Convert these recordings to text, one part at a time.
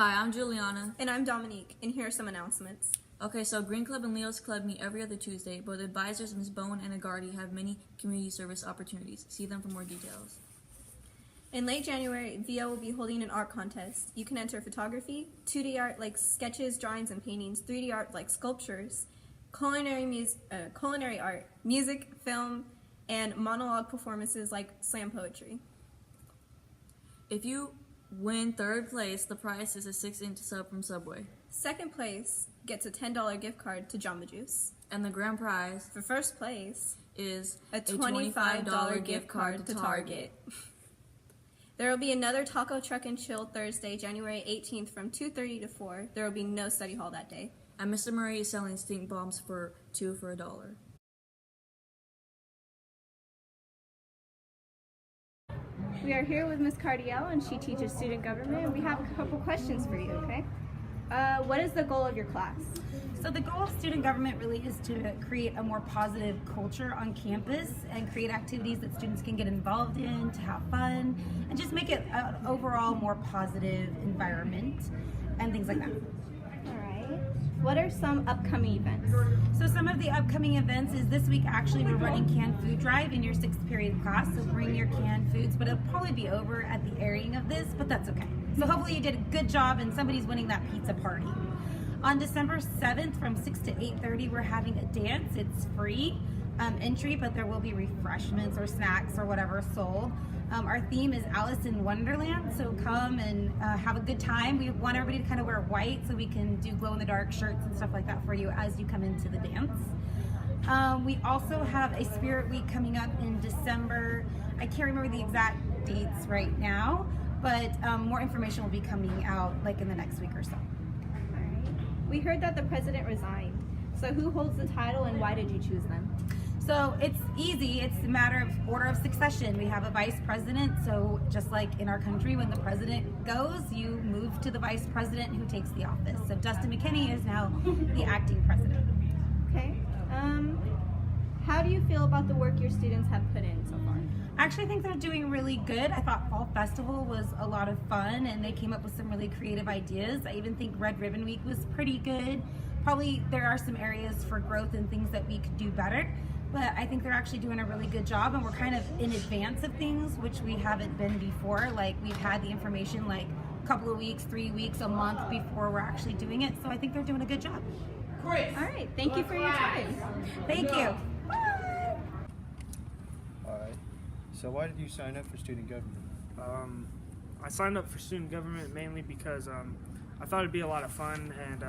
Hi, I'm Juliana. And I'm Dominique, and here are some announcements. Okay, so Green Club and Leo's Club meet every other Tuesday. Both advisors, Ms. Bowen and Agardi, have many community service opportunities. See them for more details. In late January, VO will be holding an art contest. You can enter photography, 2D art like sketches, drawings, and paintings, 3D art like sculptures, culinary art, music, film, and monologue performances like slam poetry. If you win third place, the prize is a 6-inch sub from Subway. Second place gets a $10 gift card to Jamba Juice. And the grand prize For first place is a $25 gift card to Target. There will be another Taco Truck and Chill Thursday, January 18th from 2:30 to 4. There will be no study hall that day. And Mr. Murray is selling stink bombs for $2 for $1. We are here with Ms. Cardiel, and she teaches student government, and we have a couple questions for you, okay? What is the goal of your class? So the goal of student government really is to create a more positive culture on campus and create activities that students can get involved in, to have fun, and just make it an overall more positive environment and things like that. All right. What are some upcoming events? So some of the upcoming events is this week actually we're running canned food drive in your 6th period class, so bring your canned foods, but it'll probably be over at the airing of this, but that's okay. So hopefully you did a good job and somebody's winning that pizza party. On December 7th from 6 to 8:30 we're having a dance. It's free entry, but there will be refreshments or snacks or whatever sold. Our theme is Alice in Wonderland, so come and have a good time. We want everybody to kind of wear white so we can do glow-in-the-dark shirts and stuff like that for you as you come into the dance. We also have a Spirit Week coming up in December. I can't remember the exact dates right now, but more information will be coming out like in the next week or so. All right. We heard that the president resigned. So who holds the title and why did you choose them? So it's easy. It's a matter of order of succession. We have a vice president, so just like in our country, when the president goes, you move to the vice president who takes the office. So Dustin McKinney is now the acting president. Okay. How do you feel about the work your students have put in so far? I actually think they're doing really good. I thought Fall Festival was a lot of fun and they came up with some really creative ideas. I even think Red Ribbon Week was pretty good. Probably there are some areas for growth and things that we could do better, but I think they're actually doing a really good job and we're kind of in advance of things, which we haven't been before. Like we've had the information like a couple of weeks, 3 weeks, a month before we're actually doing it. So I think they're doing a good job. All right. Thank you for your time. Thank you. Alright, so why did you sign up for student government? I signed up for student government mainly because I thought it'd be a lot of fun, and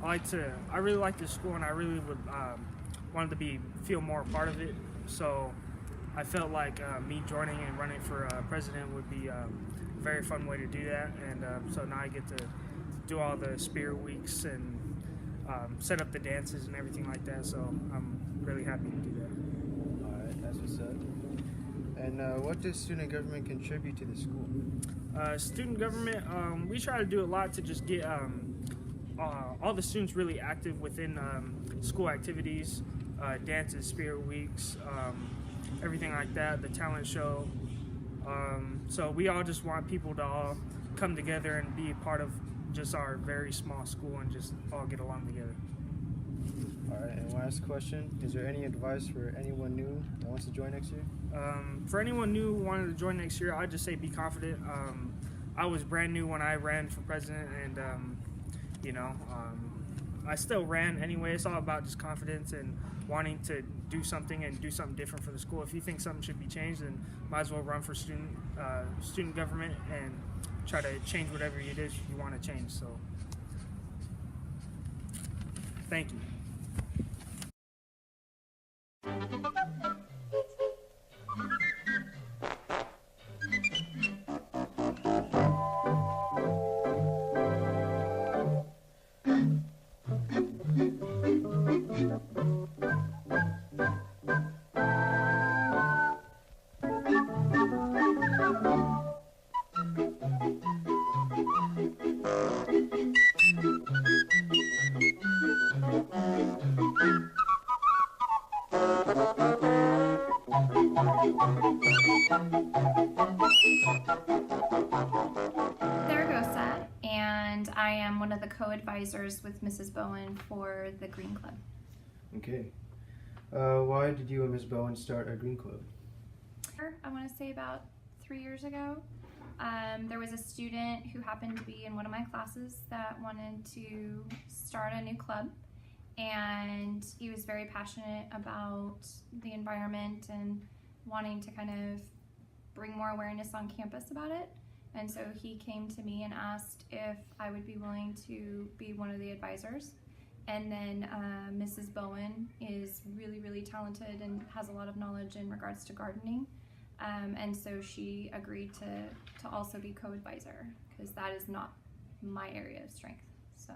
I really like this school, and I really would wanted to feel more a part of it. So I felt like me joining and running for president would be a very fun way to do that, and so now I get to do all the Spirit Weeks and set up the dances and everything like that. So I'm really happy to do that. Alright, that's what's up. And what does student government contribute to the school? Student government, we try to do a lot to just get all the students really active within school activities, dances, Spirit Weeks, everything like that, the talent show. So we all just want people to all come together and be a part of just our very small school and just all get along together. Alright, and last question, is there any advice for anyone new that wants to join next year? For anyone new who wanted to join next year, I'd just say be confident. I was brand new when I ran for president, and I still ran anyway. It's all about just confidence and wanting to do something and do something different for the school. If you think something should be changed, then might as well run for student government and try to change whatever it is you want to change. So, thank you. co-advisors with Mrs. Bowen for the Green Club. Okay. Why did you and Ms. Bowen start a Green Club? I want to say about 3 years ago. There was a student who happened to be in one of my classes that wanted to start a new club, and he was very passionate about the environment and wanting to kind of bring more awareness on campus about it. And so he came to me and asked if I would be willing to be one of the advisors. And then Mrs. Bowen is really, really talented and has a lot of knowledge in regards to gardening. And so she agreed to also be co-advisor, because that is not my area of strength. So,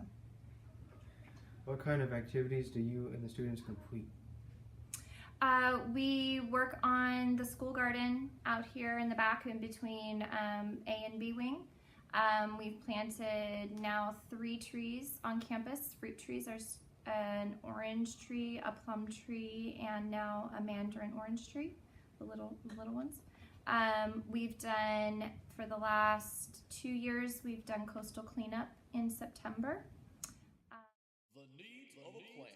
What kind of activities do you and the students complete? we work on the school garden out here in the back in between A and B wing. We've planted now 3 trees on campus, fruit trees. There's an orange tree, a plum tree, and now a mandarin orange tree, the little ones. We've done, for the last 2 years, we've done coastal cleanup in September. The needs of a plant.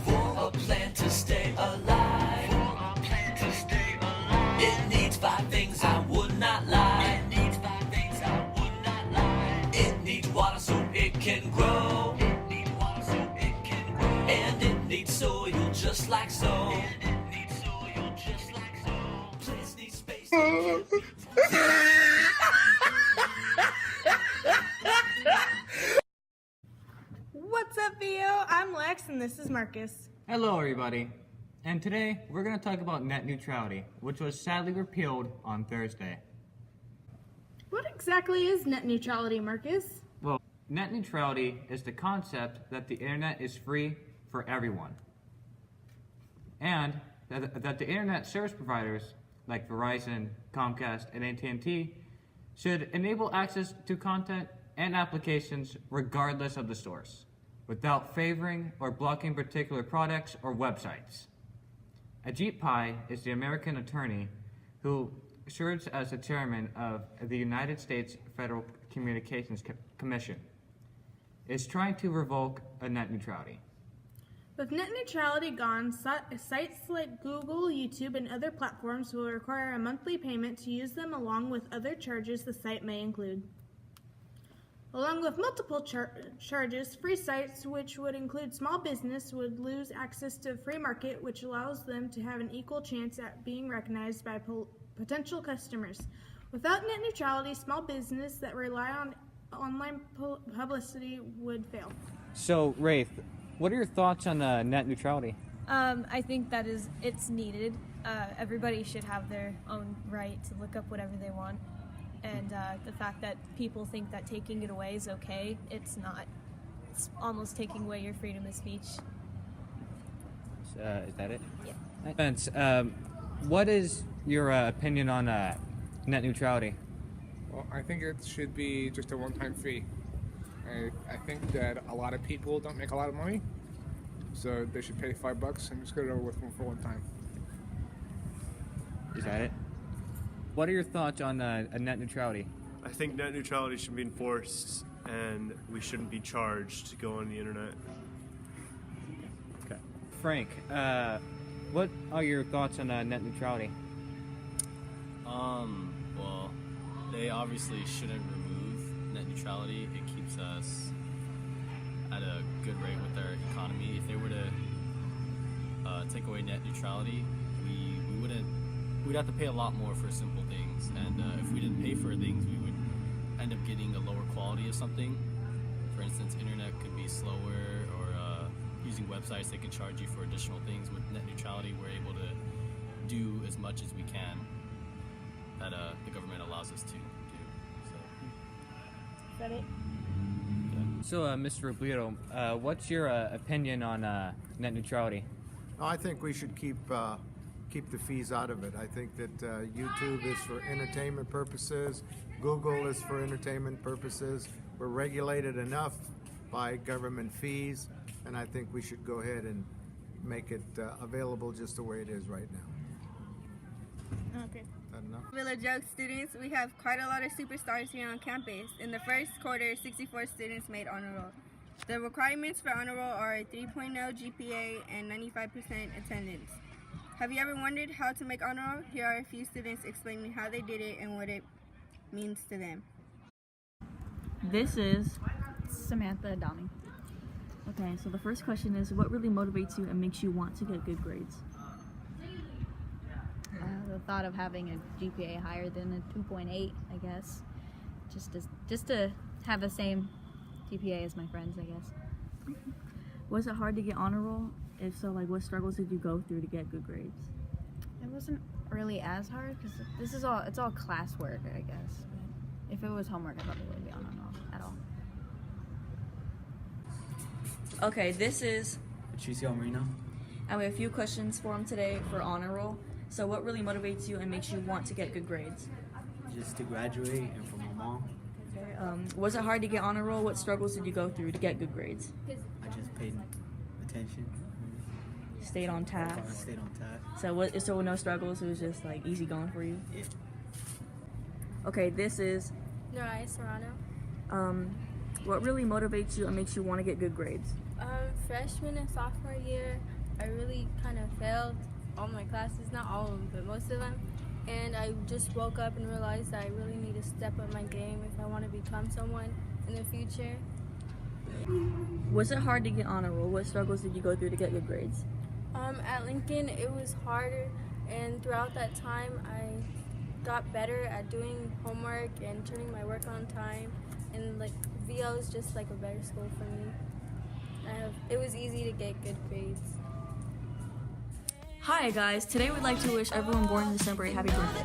For a plant to stay alive, it needs 5 things I would not lie. It needs water so it can grow. And it needs soil just like so. Plants need space. What's up, VO? I'm Lex, and this is Marcus. Hello, everybody. And today, we're going to talk about net neutrality, which was sadly repealed on Thursday. What exactly is net neutrality, Marcus? Well, net neutrality is the concept that the internet is free for everyone. And that the internet service providers, like Verizon, Comcast, and AT&T, should enable access to content and applications regardless of the source, without favoring or blocking particular products or websites. Ajit Pai is the American attorney who serves as the chairman of the United States Federal Communications Commission, is trying to revoke a net neutrality. With net neutrality gone, sites like Google, YouTube, and other platforms will require a monthly payment to use them, along with other charges the site may include. Along with multiple charges, free sites, which would include small business, would lose access to a free market, which allows them to have an equal chance at being recognized by potential customers. Without net neutrality, small business that rely on online publicity would fail. So, Wraith, what are your thoughts on net neutrality? I think that it's needed. Everybody should have their own right to look up whatever they want. And the fact that people think that taking it away is okay, it's not. It's almost taking away your freedom of speech. Is that it? Yeah. Vince, what is your opinion on net neutrality? Well, I think it should be just a one-time fee. I think that a lot of people don't make a lot of money, so they should pay $5 and just get it over with for one time. Is that it? What are your thoughts on net neutrality? I think net neutrality should be enforced, and we shouldn't be charged to go on the internet. Okay. Frank, what are your thoughts on net neutrality? Well, they obviously shouldn't remove net neutrality. It keeps us at a good rate with our economy. If they were to take away net neutrality, we'd have to pay a lot more for simple things. And if we didn't pay for things, we would end up getting a lower quality of something. For instance, internet could be slower, or using websites, they can charge you for additional things. With net neutrality, we're able to do as much as we can that the government allows us to do. Is that it? So, Mr. Robledo, what's your opinion on net neutrality? I think we should keep the fees out of it. I think that YouTube is for entertainment purposes. Google is for entertainment purposes. We're regulated enough by government fees, and I think we should go ahead and make it available just the way it is right now. Okay. Had enough? Village Oaks students, we have quite a lot of superstars here on campus. In the first quarter, 64 students made honor roll. The requirements for honor roll are a 3.0 GPA and 95% attendance. Have you ever wondered how to make honor roll? Here are a few students explaining how they did it and what it means to them. This is Samantha Donnie. okay. So the first question is, what really motivates you and makes you want to get good grades? The thought of having a GPA higher than a 2.8, I guess, just to have the same GPA as my friends, I guess. Was it hard to get honor roll? If so, like, what struggles did you go through to get good grades? It wasn't really as hard because it's all classwork, I guess. But if it was homework, I probably wouldn't be on honor roll at all. Okay, this is Patricio Marino. and we have a few questions for him today for honor roll. So what really motivates you and makes you want to get good grades? Just to graduate and for my mom. Okay, was it hard to get honor roll? What struggles did you go through to get good grades? I just paid attention. Stayed on task. Stayed on task. So no struggles, it was just like easy going for you? Yeah. Okay, this is Norai Serrano. what really motivates you and makes you want to get good grades? Freshman and sophomore year, I really kind of failed all my classes, not all of them, but most of them. And I just woke up and realized that I really need to step up my game if I want to become someone in the future. Was it hard to get honor roll? What struggles did you go through to get good grades? At Lincoln, it was harder, and throughout that time, I got better at doing homework and turning my work on time. And like VO is just like a better school for me. It was easy to get good grades. Hi guys, today we'd like to wish everyone born in December a happy birthday.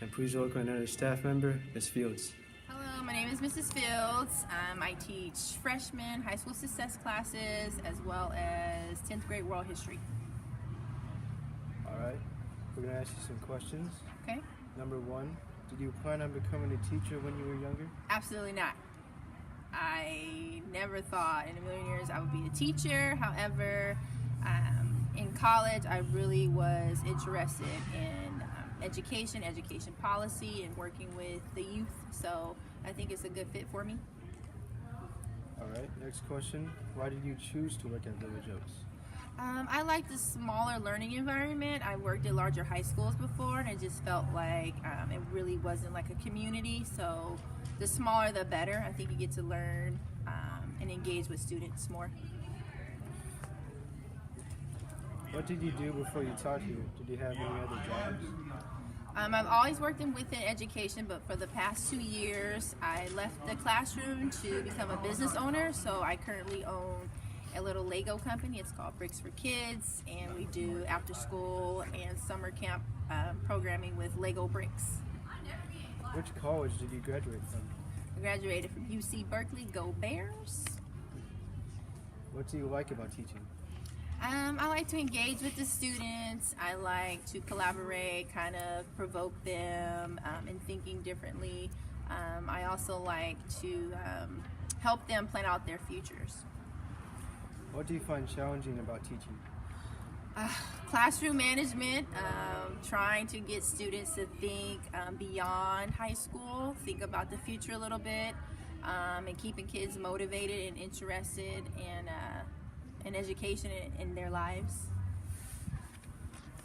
And please welcome another staff member, Ms. Fields. Hello, my name is Mrs. Fields. I teach freshman high school success classes as well as 10th grade world history. All right, we're gonna ask you some questions. Okay. Number one, did you plan on becoming a teacher when you were younger? Absolutely not. I never thought in a million years I would be a teacher. However, in college, I really was interested in education policy, and working with the youth. So I think it's a good fit for me. All right, next question. Why did you choose to work at Village Oaks? I like the smaller learning environment. I worked at larger high schools before, and it just felt like it really wasn't like a community. So the smaller the better. I think you get to learn and engage with students more. What did you do before you taught here? Did you have any other jobs? I've always worked within education, but for the past 2 years, I left the classroom to become a business owner. So I currently own a little Lego company. It's called Bricks for Kids, and we do after school and summer camp programming with Lego bricks. Which college did you graduate from? I graduated from UC Berkeley. Go Bears! What do you like about teaching? I like to engage with the students. I like to collaborate, kind of provoke them in thinking differently. I also like to help them plan out their futures. What do you find challenging about teaching? Classroom management, trying to get students to think beyond high school, think about the future a little bit, and keeping kids motivated and interested in education in their lives.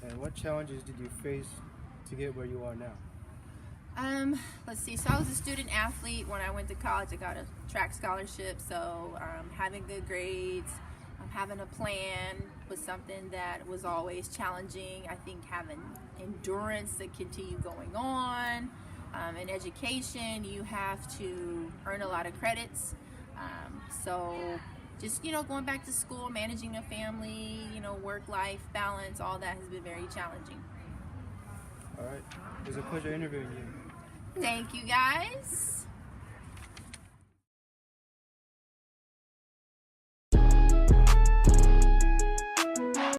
And what challenges did you face to get where you are now? Let's see, so I was a student athlete. When I went to college, I got a track scholarship, so having good grades, having a plan was something that was always challenging. I think having endurance to continue going on. In education, you have to earn a lot of credits. So just, going back to school, managing a family, work-life balance, all that has been very challenging. All right. It was a pleasure interviewing you. Thank you, guys.